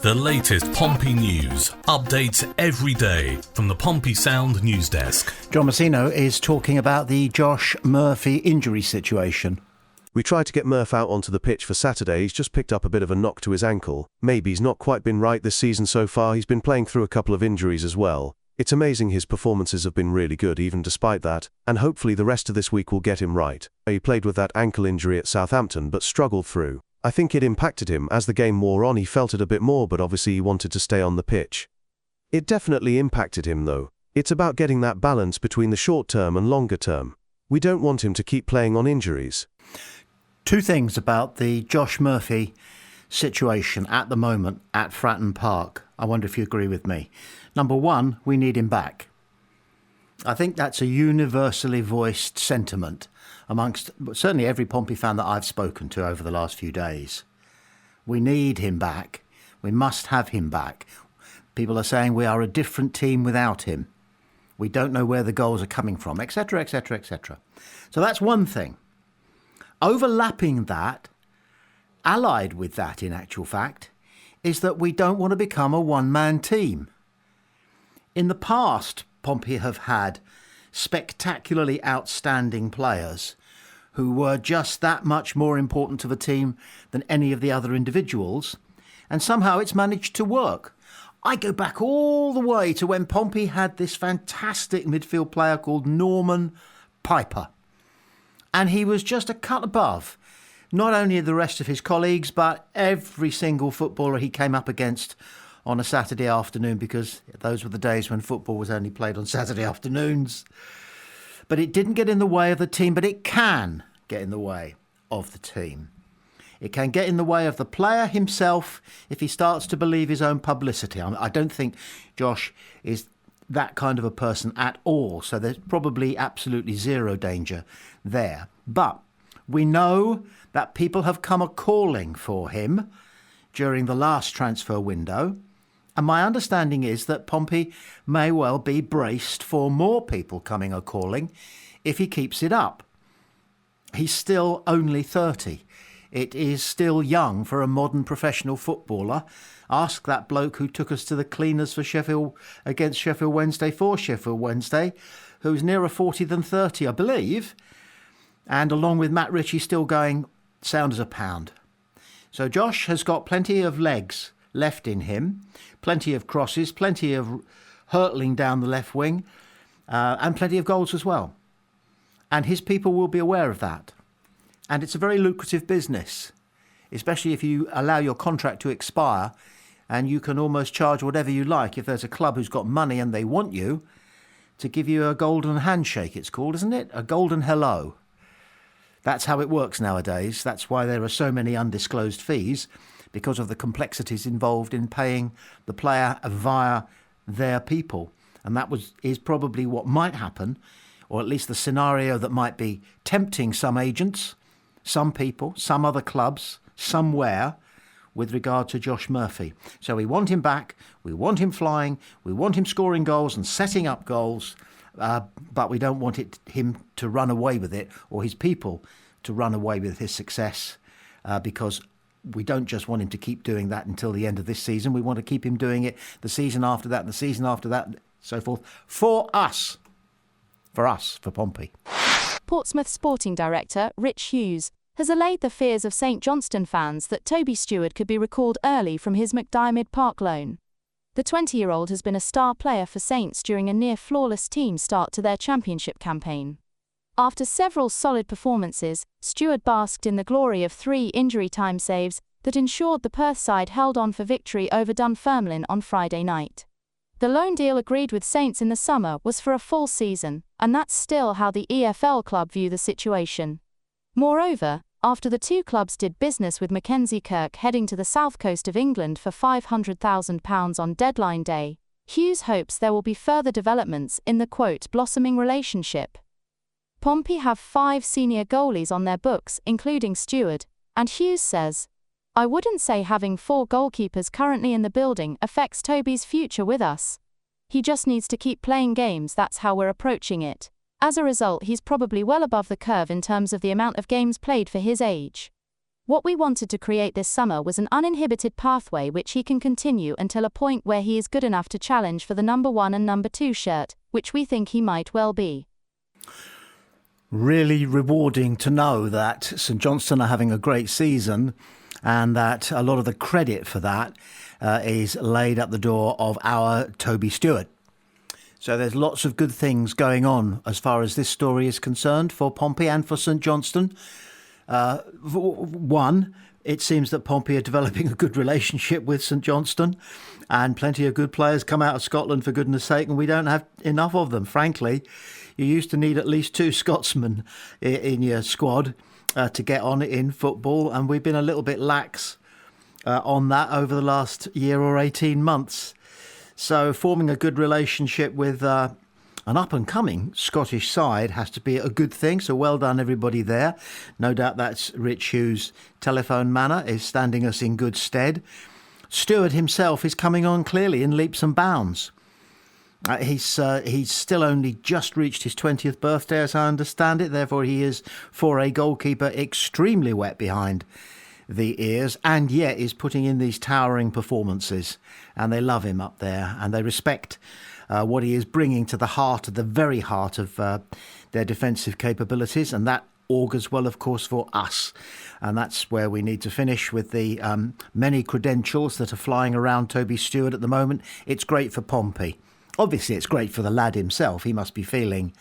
The latest Pompey news, updates every day from the Pompey Sound news desk. John Messino is talking about the Josh Murphy injury situation. We tried to get Murph out onto the pitch for Saturday. He's just picked up a bit of a knock to his ankle. Maybe he's not quite been right this season so far. He's been playing through a couple of injuries as well. It's amazing his performances have been really good even despite that, and hopefully the rest of this week will get him right. He played with that ankle injury at Southampton but struggled through. I think it impacted him. As the game wore on, he felt it a bit more, but obviously he wanted to stay on the pitch. It definitely impacted him though. It's about getting that balance between the short term and longer term. We don't want him to keep playing on injuries. Two things about the Josh Murphy situation at the moment at Fratton Park. I wonder if you agree with me. Number one, we need him back. I think that's a universally voiced sentiment amongst certainly every Pompey fan that I've spoken to over the last few days. We need him back. We must have him back. People are saying we are a different team without him. We don't know where the goals are coming from, etc., etc., etc. So that's one thing. Overlapping that, allied with that in actual fact, is that we don't want to become a one-man team. In the past, Pompey have had spectacularly outstanding players who were just that much more important to the team than any of the other individuals, and somehow it's managed to work. I go back all the way to when Pompey had this fantastic midfield player called Norman Piper, and he was just a cut above not only the rest of his colleagues but every single footballer he came up against on a Saturday afternoon, because those were the days when football was only played on Saturday afternoons. But it didn't get in the way of the team, but it can get in the way of the team. It can get in the way of the player himself if he starts to believe his own publicity. I don't think Josh is that kind of a person at all, so there's probably absolutely zero danger there. But we know that people have come a-calling for him during the last transfer window, and my understanding is that Pompey may well be braced for more people coming a-calling if he keeps it up. He's still only 30. It is still young for a modern professional footballer. Ask that bloke who took us to the cleaners for Sheffield against Sheffield Wednesday for Sheffield Wednesday, who's nearer 40 than 30, I believe, and along with Matt Ritchie still going sound as a pound. So Josh has got plenty of legs left in him, plenty of crosses, plenty of hurtling down the left wing, and plenty of goals as well. And his people will be aware of that. And it's a very lucrative business, especially if you allow your contract to expire and you can almost charge whatever you like if there's a club who's got money and they want you to give you a golden handshake, it's called, isn't it? A golden hello. That's how it works nowadays. That's why there are so many undisclosed fees, because of the complexities involved in paying the player via their people. And that is probably what might happen, or at least the scenario that might be tempting some agents, some people, some other clubs, somewhere, with regard to Josh Murphy. So we want him back, we want him flying, we want him scoring goals and setting up goals, but we don't want him to run away with it, or his people to run away with his success, because we don't just want him to keep doing that until the end of this season. We want to keep him doing it the season after that, and the season after that, so forth, for us. For Pompey. Portsmouth sporting director Rich Hughes has allayed the fears of St Johnstone fans that Toby Stewart could be recalled early from his McDiarmid Park loan. The 20-year-old has been a star player for Saints during a near-flawless team start to their championship campaign. After several solid performances, Stewart basked in the glory of 3 injury time saves that ensured the Perth side held on for victory over Dunfermline on Friday night. The loan deal agreed with Saints in the summer was for a full season, and that's still how the EFL club view the situation. Moreover, after the two clubs did business with Mackenzie Kirk heading to the south coast of England for £500,000 on deadline day, Hughes hopes there will be further developments in the, quote, blossoming relationship. Pompey have 5 senior goalies on their books, including Stewart, and Hughes says, "I wouldn't say having 4 goalkeepers currently in the building affects Toby's future with us. He just needs to keep playing games, that's how we're approaching it. As a result, he's probably well above the curve in terms of the amount of games played for his age." What we wanted to create this summer was an uninhibited pathway which he can continue until a point where he is good enough to challenge for the number 1 and number 2 shirt, which we think he might well be. Really rewarding to know that St Johnstone are having a great season and that a lot of the credit for that is laid at the door of our Toby Stewart. So there's lots of good things going on as far as this story is concerned for Pompey and for St Johnstone. One, it seems that Pompey are developing a good relationship with St Johnstone, and plenty of good players come out of Scotland, for goodness sake, and we don't have enough of them, frankly. You used to need at least 2 Scotsmen in your squad to get on in football, and we've been a little bit lax on that over the last year or 18 months. So forming a good relationship with an up-and-coming Scottish side has to be a good thing, so well done everybody there. No doubt that's Rich Hughes' telephone manner is standing us in good stead. Stewart himself is coming on clearly in leaps and bounds. He's still only just reached his 20th birthday, as I understand it. Therefore, he is, for a goalkeeper, extremely wet behind the ears, and yet is putting in these towering performances. And they love him up there, and they respect what he is bringing to the heart, of the very heart of their defensive capabilities. And that augurs well, of course, for us. And that's where we need to finish with the many credentials that are flying around Toby Stewart at the moment. It's great for Pompey. Obviously, it's great for the lad himself. He must be feeling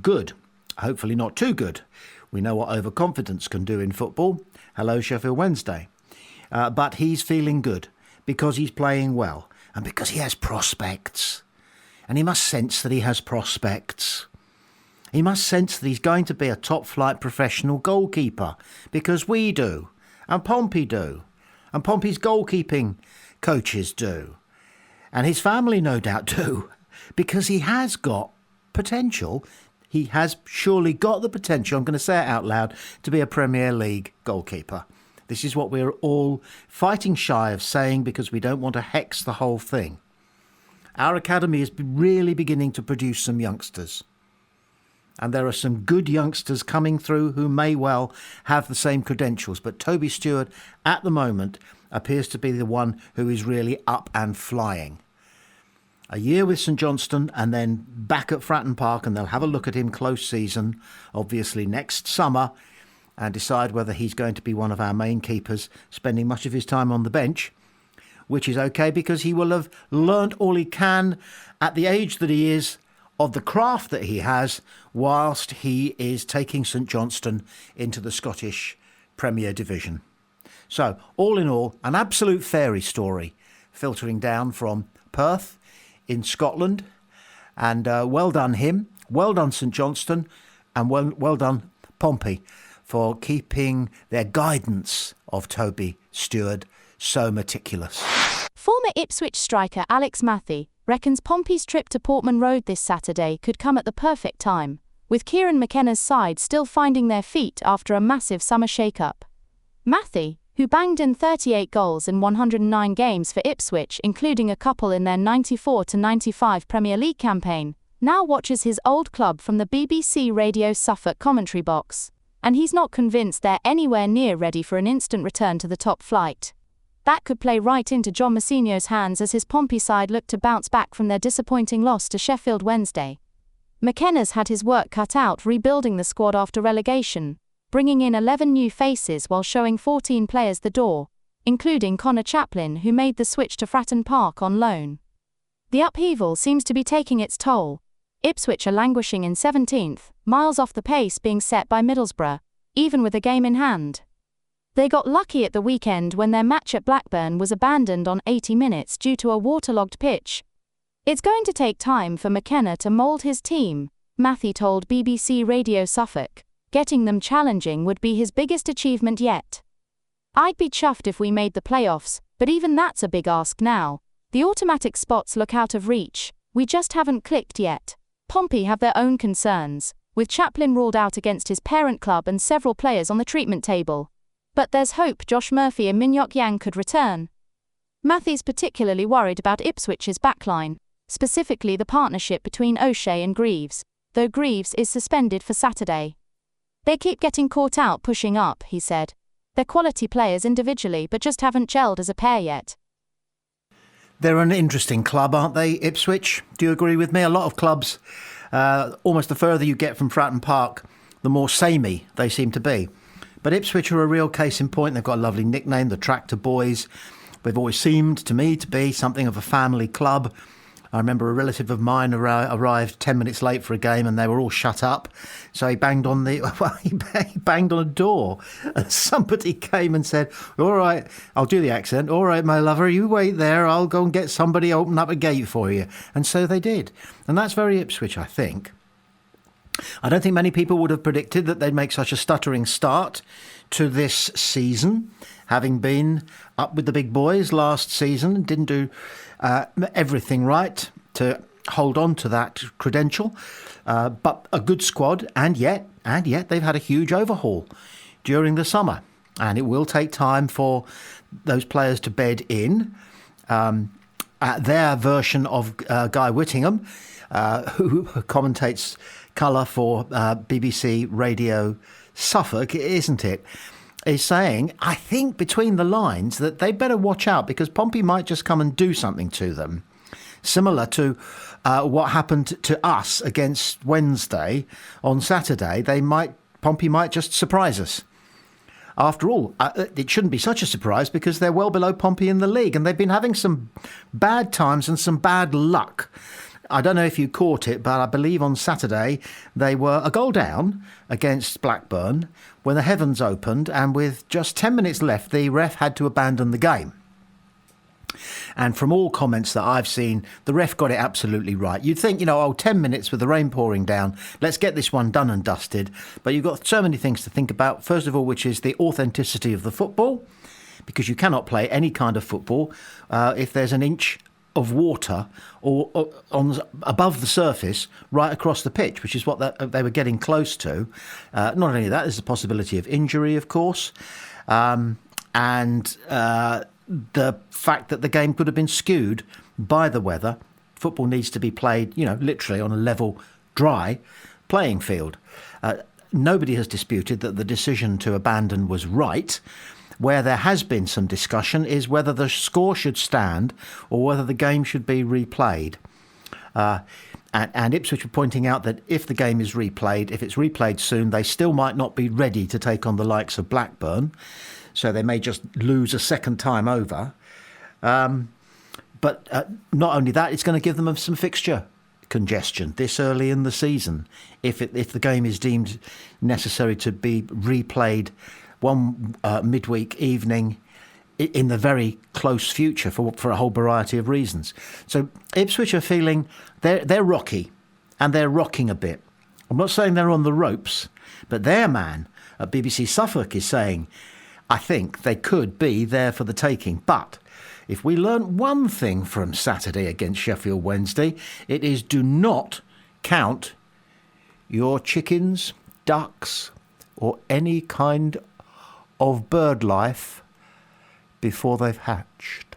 good. Hopefully not too good. We know what overconfidence can do in football. Hello, Sheffield Wednesday. But he's feeling good because he's playing well and because he has prospects. And he must sense that he has prospects. He must sense that he's going to be a top-flight professional goalkeeper, because we do, and Pompey do, and Pompey's goalkeeping coaches do. And his family no doubt do, because he has got potential. He has surely got the potential, I'm going to say it out loud, to be a Premier League goalkeeper. This is what we're all fighting shy of saying because we don't want to hex the whole thing. Our academy is really beginning to produce some youngsters. And there are some good youngsters coming through who may well have the same credentials. But Toby Stewart, at the moment, appears to be the one who is really up and flying. A year with St Johnstone and then back at Fratton Park, and they'll have a look at him close season, obviously next summer, and decide whether he's going to be one of our main keepers, spending much of his time on the bench, which is okay because he will have learnt all he can at the age that he is of the craft that he has, whilst he is taking St Johnstone into the Scottish Premier Division. So, all in all, an absolute fairy story filtering down from Perth in Scotland. And well done him, well done St Johnstone, and well done Pompey for keeping their guidance of Toby Stewart so meticulous. Former Ipswich striker Alex Matthew reckons Pompey's trip to Portman Road this Saturday could come at the perfect time, with Kieran McKenna's side still finding their feet after a massive summer shake-up. Matthew, who banged in 38 goals in 109 games for Ipswich, including a couple in their 94-95 Premier League campaign, now watches his old club from the BBC Radio Suffolk commentary box, and he's not convinced they're anywhere near ready for an instant return to the top flight. That could play right into John Mousinho's hands as his Pompey side look to bounce back from their disappointing loss to Sheffield Wednesday. McKenna's had his work cut out rebuilding the squad after relegation, bringing in 11 new faces while showing 14 players the door, including Connor Chaplin, who made the switch to Fratton Park on loan. The upheaval seems to be taking its toll. Ipswich are languishing in 17th, miles off the pace being set by Middlesbrough, even with a game in hand. They got lucky at the weekend when their match at Blackburn was abandoned on 80 minutes due to a waterlogged pitch. It's going to take time for McKenna to mould his team, Matthew told BBC Radio Suffolk. Getting them challenging would be his biggest achievement yet. I'd be chuffed if we made the playoffs, but even that's a big ask now. The automatic spots look out of reach. We just haven't clicked yet. Pompey have their own concerns, with Chaplin ruled out against his parent club and several players on the treatment table. But there's hope Josh Murphy and Minyok Yang could return. Matthew's particularly worried about Ipswich's backline, specifically the partnership between O'Shea and Greaves, though Greaves is suspended for Saturday. They keep getting caught out pushing up, he said. They're quality players individually, but just haven't gelled as a pair yet. They're an interesting club, aren't they, Ipswich? Do you agree with me? A lot of clubs, almost the further you get from Fratton Park, the more samey they seem to be. But Ipswich are a real case in point. They've got a lovely nickname, the Tractor Boys. They've always seemed to me to be something of a family club. I remember a relative of mine arrived 10 minutes late for a game and they were all shut up. So he banged on he banged on a door and somebody came and said, "All right, I'll do the accent. All right, my lover, you wait there. I'll go and get somebody open up a gate for you." And so they did. And that's very Ipswich, I think. I don't think many people would have predicted that they'd make such a stuttering start to this season, having been up with the big boys last season and didn't do everything right to hold on to that credential. But a good squad, and yet they've had a huge overhaul during the summer. And it will take time for those players to bed in. Their version of Guy Whittingham, who commentates colour for BBC Radio Suffolk, isn't it, is saying, I think between the lines, that they better watch out because Pompey might just come and do something to them. Similar to what happened to us against Wednesday on Saturday, Pompey might just surprise us. After all, it shouldn't be such a surprise because they're well below Pompey in the league and they've been having some bad times and some bad luck. I don't know if you caught it, but I believe on Saturday they were a goal down against Blackburn when the heavens opened, and with just 10 minutes left, the ref had to abandon the game. And from all comments that I've seen, the ref got it absolutely right. You'd think, 10 minutes with the rain pouring down, let's get this one done and dusted. But you've got so many things to think about. First of all, which is the authenticity of the football, because you cannot play any kind of football if there's an inch of water or above the surface right across the pitch, which is what they were getting close to. Not only that, there's the possibility of injury, of course, and the fact that the game could have been skewed by the weather. Football needs to be played, literally on a level, dry playing field. Nobody has disputed that the decision to abandon was right. Where there has been some discussion is whether the score should stand or whether the game should be replayed. And Ipswich were pointing out that if the game is replayed, if it's replayed soon, they still might not be ready to take on the likes of Blackburn. So they may just lose a second time over. But not only that, it's going to give them some fixture congestion this early in the season. If the game is deemed necessary to be replayed one midweek evening in the very close future for a whole variety of reasons. So Ipswich are feeling they're rocky and they're rocking a bit. I'm not saying they're on the ropes, but their man at BBC Suffolk is saying, I think they could be there for the taking. But if we learn one thing from Saturday against Sheffield Wednesday, it is do not count your chickens, ducks, or any kind of bird life before they've hatched.